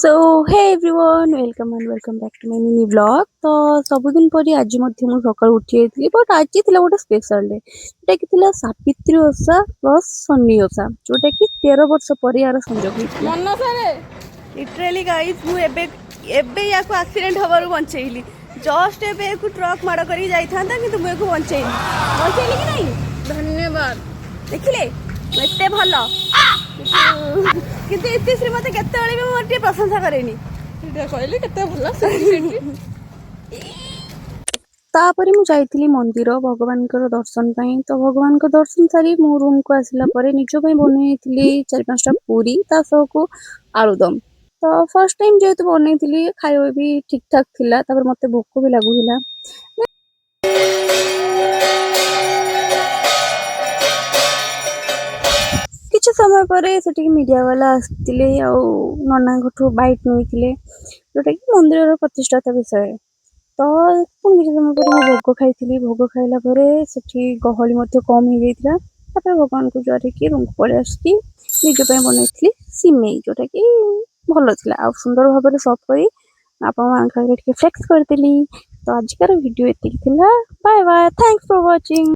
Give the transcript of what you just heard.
So hey everyone welcome back to my mini blog. तो सबुदिन परी आज मध्य मु सकाळु उठी जाइतली, बट आज थिला गोटे स्पेशल डे जोटा कि थिला सावित्री ओषा प्लस सन्नी ओषा जोटा कि 13 वर्ष पर यार संजोग होइतला। मन सारे लिटरली गाइस मु एबे एबे याको एक्सीडेंट हबारु बंचैली। जस्ट एबे को ट्रक माड़ करी जाई थांता किंतु मु एको बंचैली कि नहीं। धन्यवाद देखिले एते भलो किंतु इति श्री मते केते बेले भी मोर टे प्रशंसा करेनी एटा कहली केते भलो। तापरे मु जाइतली मंदिर भगवान कर दर्शन पाई। तो भगवान को दर्शन सारी मो रूम को आसिला परे निजो पई बनैथिली 4-5टा पूरी ता सह को आलुदम। तो फर्स्ट टाइम जेहेतु बनैथिली खाଇବା भी ठीक ठाक थिला। तापर मते भोक भी लागुहिला। किछ समय परे सेठी मीडिया वाला आस्तिले आ नना गठु बाइट नइथिले जोटा कि मंदिर प्रतिष्ठाता विषय। तो पुणी किसी समय पर मैं भोग खाई भोग खाइला सेठी गहली कम हो जाता। तापर भगवान को जुआर कि रूम को पलि आसी निज बनई सिमेई जोटा कि भल था आ सुंदर भाव सर्व कर आप फ्लेक्स करदेली। तो आजिकार वीडियो एतिक थिला। Bye bye, thanks for watching.